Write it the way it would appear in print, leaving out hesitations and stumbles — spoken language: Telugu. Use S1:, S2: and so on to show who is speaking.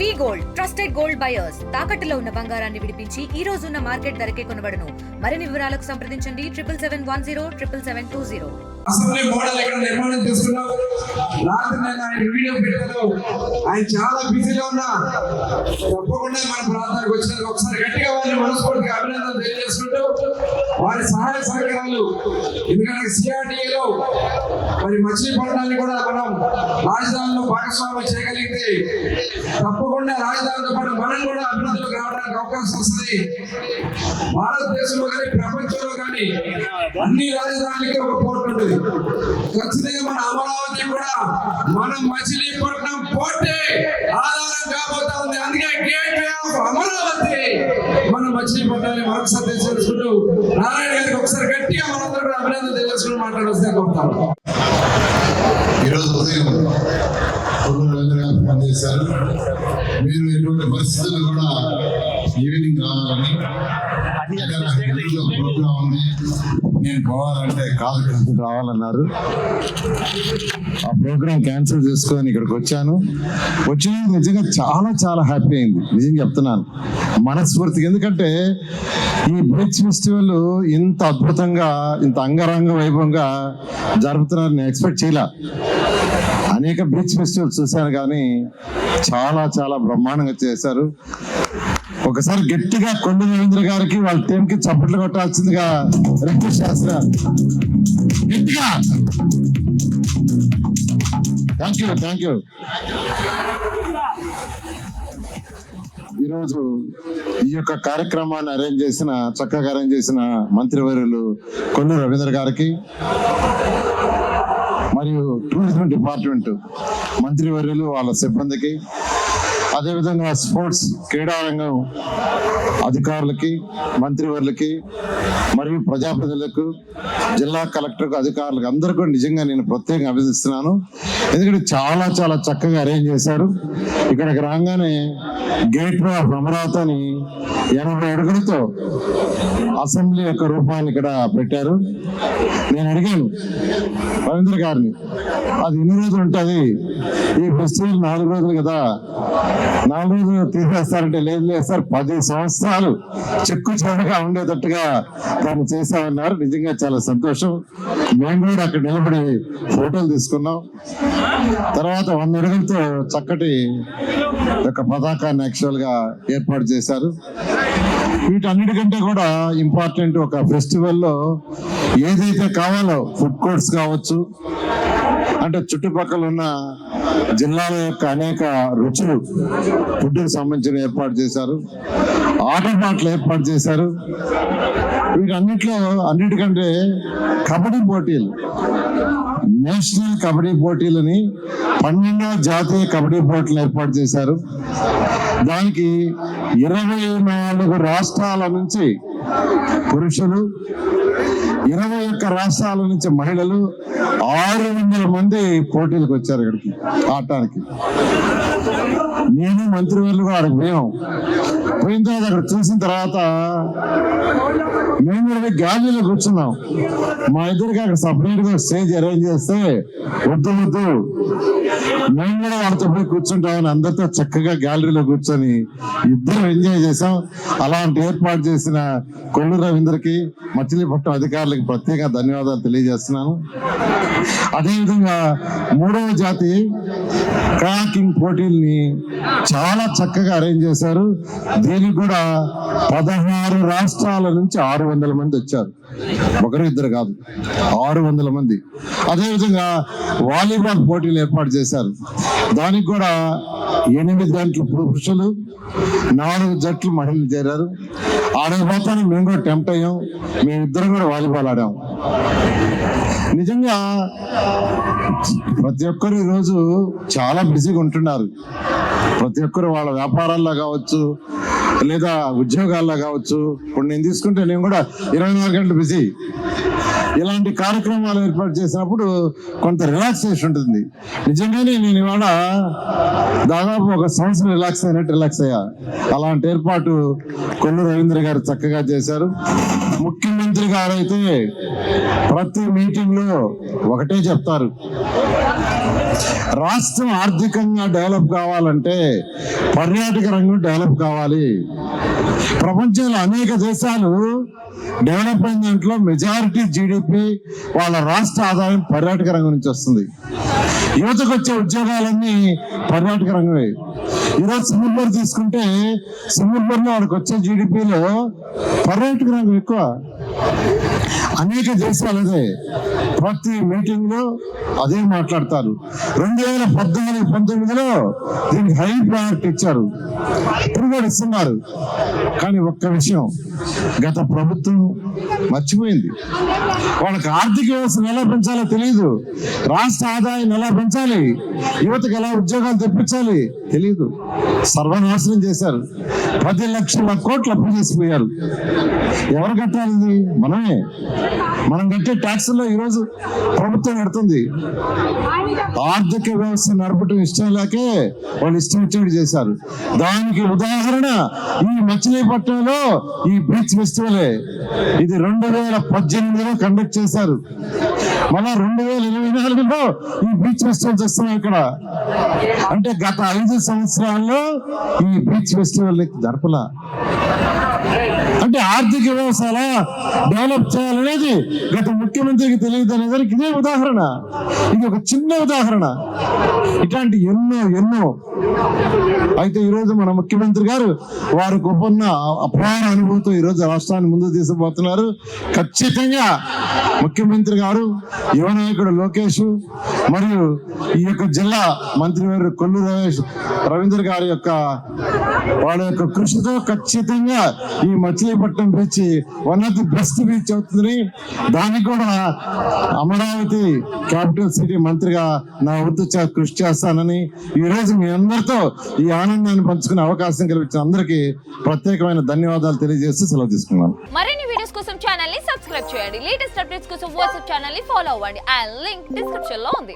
S1: వి గోల్డ్ ట్రస్టెడ్ గోల్డ్ బయర్స్ తాకట్టులో ఉన్న బంగారాన్ని విడిపించి ఈ రోజు ఉన్న మార్కెట్ ధరకే కొనబడును. మరిన్ని వివరాలకు సంప్రదించండి 77107720.
S2: అసెంబ్లీ మోడల్ ఇక్కడ నిర్మాణం చేసుకున్నాం. రాత్రి నేను ఆయన వీడియో పెట్టాను. ఆయన చాలా బిజీగా ఉన్నా తప్పకుండా మన ప్రాంతానికి వచ్చినందుకు ఒకసారి గట్టిగా వారిని మనస్ఫూర్తిగా అభినందన తెలియజేసుకుంటూ వారి సహాయ సహకారాలు, ఎందుకంటే సిఆర్టీఏలో మరి మచిలీపట్నాన్ని కూడా మనం రాజధానిలో భాగస్వామ్యం చేయగలిగితే తప్పకుండా రాజధానితో పాటు మనం కూడా అభివృద్ధిలోకి రావడానికి అవకాశం వస్తుంది. భారతదేశంలో కానీ ప్రపంచంలో కానీ అన్ని రాజధానులకి ఒక పోర్ట్ ఉంటుంది. ఖచ్చితంగా మన అమరావతి కూడా మన మచిలీపట్నం పోర్టే ఆధారం కాబోతా ఉంది. అందుకే గేట్వే ఆఫ్ అమరావతి మన మచిలీపట్నాన్ని మరొకసారి తెలియజేసుకుంటూ నారాయణ గారికి ఒకసారి గట్టిగా మనందరూ కూడా అభినందన తెలియజేసుకుని మాట్లాడవలసిందే కోరుతాం.
S3: ఈరోజు ఉదయం పనిచేశారు. మీరు ఎటువంటి పరిస్థితులు కూడా ఈవినింగ్ రావాలని ప్రోగ్రామ్ ఉంది, నేను పోవాలంటే కాదు రావాలన్నారు. ఆ ప్రోగ్రామ్ క్యాన్సిల్ చేసుకొని ఇక్కడికి వచ్చాను. వచ్చిన నిజంగా చాలా చాలా హ్యాపీ అయింది, నిజంగా చెప్తున్నాను మనస్ఫూర్తిగా. ఎందుకంటే ఈ బ్రిడ్జ్ ఫెస్టివల్ ఇంత అద్భుతంగా ఇంత అంగరంగ వైభవంగా జరుపుతున్నారు నేను ఎక్స్పెక్ట్ చేయలే. అనేక బ్రిడ్జ్ ఫెస్టివల్స్ చూశాను కానీ చాలా చాలా బ్రహ్మాండంగా చేశారు. ఒకసారి గట్టిగా కొండ రవీంద్ర గారికి వాళ్ళ టీంకి చప్పట్లు కొట్టాల్సిందిగా రిక్వెస్ట్ చేస్తున్నారు. గట్టిగా థ్యాంక్ యూ. ఈరోజు ఈ యొక్క కార్యక్రమాన్ని చక్కగా అరేంజ్ చేసిన మంత్రివర్యులు కొండ రవీంద్ర గారికి మరియు టూరిజం డిపార్ట్మెంట్ మంత్రివర్యులు వాళ్ళ సిబ్బందికి, అదేవిధంగా స్పోర్ట్స్ క్రీడారంగం అధికారులకి, మంత్రివర్యులకి మరియు ప్రజాప్రతినిధులకు, జిల్లా కలెక్టర్కు, అధికారులకు అందరూ కూడా నిజంగా నేను ప్రత్యేకంగా అభినందిస్తున్నాను. ఎందుకంటే చాలా చాలా చక్కగా అరేంజ్ చేశారు. ఇక్కడికి రాగానే గేట్వే ఆఫ్ అమరావతి అని 80 అడుగులతో అసెంబ్లీ యొక్క రూపాన్ని ఇక్కడ పెట్టారు. నేను అడిగాను రవీంద్ర గారిని, అది ఎన్ని రోజులు ఉంటుంది, ఈ ఫెస్టివల్ 4 రోజులు కదా, 4 రోజులు తీసేస్తారంటే లేదు సార్ 10 సంవత్సరాలు చెక్కు చెడగా ఉండేటట్టుగా దాన్ని చేశామన్నారు. నిజంగా చాలా సంతోషం. మేము కూడా అక్కడ నిలబడి ఫోటోలు తీసుకున్నాం. తర్వాత 100 అడుగులతో చక్కటి యొక్క పతాకాన్ని యాక్చువల్ గా ఏర్పాటు చేశారు. వీటన్నిటికంటే కూడా ఇంపార్టెంట్, ఒక ఫెస్టివల్లో ఏదైతే కావాలో ఫుడ్ కోర్ట్స్ కావచ్చు, అంటే చుట్టుపక్కల ఉన్న జిల్లాల యొక్క అనేక రుచులు ఫుడ్కి సంబంధించిన ఏర్పాటు చేశారు. ఆట పాటలు ఏర్పాటు చేశారు. అన్నిటికంటే కబడ్డీ పోటీలు, నేషనల్ కబడ్డీ పోటీలని 12వ జాతీయ కబడ్డీ పోటీలు ఏర్పాటు చేశారు. దానికి 24 రాష్ట్రాల నుంచి పురుషులు, 21 రాష్ట్రాల నుంచి మహిళలు 600 మంది పోటీలకు వచ్చారు ఇక్కడికి ఆడటానికి. నేను మంత్రివర్యులు కూడా అక్కడికి పోయిన తర్వాత అక్కడ చూసిన తర్వాత మేము కూడా గ్యాలరీలో కూర్చున్నాం. మా ఇద్దరికి అక్కడ సపరేట్ గా స్టేజ్ అరేంజ్ చేస్తే వద్దు మేము కూడా వాళ్ళతో పోయి కూర్చుంటామని అందరితో చక్కగా గ్యాలరీలో కూర్చొని ఇద్దరు ఎంజాయ్ చేసాం. అలాంటి ఏర్పాటు చేసిన కొండ రవీంద్రకి, మచిలీపట్నం అధికారులకి ప్రత్యేక ధన్యవాదాలు తెలియజేస్తున్నాను. అదేవిధంగా 3వ జాతీయ కయాకింగ్ పోటీల్ని చాలా చక్కగా అరేంజ్ చేశారు. దీనికి కూడా 16 రాష్ట్రాల నుంచి 600 మంది వచ్చారు. ఒకరు ఇద్దరు కాదు, 600 మంది. అదేవిధంగా వాలీబాల్ పోటీలు ఏర్పాటు చేశారు. దానికి కూడా 8 జట్లు పురుషులు, 4 జట్లు మహిళలు చేరారు. ఆడకపోతాను మేము కూడా టెంప్ట్ అయ్యాం. మేమిద్దరం కూడా వాలీబాల్ ఆడాం. నిజంగా ప్రతి ఒక్కరు ఈరోజు చాలా బిజీగా ఉంటున్నారు. ప్రతి ఒక్కరు వాళ్ళ వ్యాపారాల్లో కావచ్చు, లేదా ఉద్యోగాల్లో కావచ్చు. ఇప్పుడు నేను తీసుకుంటే నేను కూడా 24 గంటలు బిజీ. ఇలాంటి కార్యక్రమాలు ఏర్పాటు చేసినప్పుడు కొంత రిలాక్సేషన్ ఉంటుంది. నిజంగానే నేను ఇవాళ దాదాపు ఒక సంవత్సరం రిలాక్స్ అయ్యా. అలాంటి ఏర్పాటు కొల్లు రవీంద్ర గారు చక్కగా చేశారు. ముఖ్యమంత్రి గారు అయితే ప్రతి మీటింగ్ లో ఒకటే చెప్తారు, రాష్ట్రం ఆర్థికంగా డెవలప్ కావాలంటే పర్యాటక రంగం డెవలప్ కావాలి. ప్రపంచంలో అనేక దేశాలు డెవలప్ అయిన దాంట్లో మెజారిటీ జీడిపి వాళ్ళ రాష్ట్ర ఆదాయం పర్యాటక రంగం నుంచి వస్తుంది. యువతకు వచ్చే ఉద్యోగాలన్నీ పర్యాటక రంగమే. ఈరోజు సింగపూర్ తీసుకుంటే సింగపూర్లో వాళ్ళకి వచ్చే జీడిపిలో పర్యాటక రంగం ఎక్కువ. అనేక దేశాలు అదే ప్రతి మీటింగ్ లో అదే మాట్లాడతారు. 2014-19లో దీనికి హై ప్రయారిటీ ఇచ్చారు, ఇప్పుడు కూడా ఇస్తున్నారు. కానీ ఒక్క విషయం గత ప్రభుత్వం మర్చిపోయింది. వాళ్ళకి ఆర్థిక వ్యవస్థను ఎలా పెంచాలో తెలియదు, రాష్ట్ర ఆదాయాన్ని ఎలా పెంచాలి, యువతకు ఎలా ఉద్యోగాలు తెప్పించాలి తెలియదు. సర్వనాశనం చేశారు. 10 లక్షల కోట్లు అప్పు చేసిపోయారు. ఎవరు కట్టాలి? ఇది మనమే. మనం కట్టే ట్యాక్సుల్లో ఈరోజు ప్రభుత్వం కడుతుంది. ఆర్థిక వ్యవస్థ నడపటం ఇష్టం లేకే వాళ్ళు ఇష్టం వచ్చినట్టు చేశారు. దానికి ఉదాహరణ ఈ మచిలీపట్నంలో ఈ బీచ్ ఫెస్టివలే. ఇది 2018లో కండక్ట్ చేశారు. మళ్ళా 2024లో ఈ బీచ్ ఫెస్టివల్స్ వస్తున్నాయి ఇక్కడ. అంటే గత 5 సంవత్సరాల్లో ఈ బీచ్ ఫెస్టివల్ జరపలా. అంటే ఆర్థిక వ్యవస్థ ఎలా డెవలప్ చేయాలనేది గత ముఖ్యమంత్రికి తెలియదు అనేదానికి ఇదే ఉదాహరణ. ఇది ఒక చిన్న ఉదాహరణ. ఇట్లాంటి ఎన్నో అయితే ఈరోజు మన ముఖ్యమంత్రి గారు వారికి ఉన్న అపార అనుభూతితో ఈరోజు రాష్ట్రాన్ని ముందుకు తీసుకుపోతున్నారు. ఖచ్చితంగా ముఖ్యమంత్రి గారు, యువ నాయకుడు లోకేష్ మరియు ఈ యొక్క జిల్లా మంత్రివర్యులు కొల్లు రవీంద్ర గారి యొక్క వాళ్ళ యొక్క కృషితో ఖచ్చితంగా ఈ Machilipatnam beach one of the best beach అవుతుంది. దానికి కూడా అమరావతి క్యాపిటల్ సిటీ మంత్రిగా నా వంతు కృషి చేస్తానని ఈ రోజు మీ అందరితో ఈ ఆనందాన్ని పంచుకునే అవకాశం కల్పించిన అందరికీ ప్రత్యేకమైన ధన్యవాదాలు తెలియజేస్తూ సెలవు తీసుకున్నాను.
S4: మరిన్ని వీడియోస్ కోసం ఛానల్ ని సబ్స్క్రైబ్ చేయండి. లేటెస్ట్ అప్డేట్స్ కోసం వాట్సాప్ ఛానల్ ని ఫాలో అవ్వండి. ఆ లింక్ డిస్క్రిప్షన్ లో ఉంది.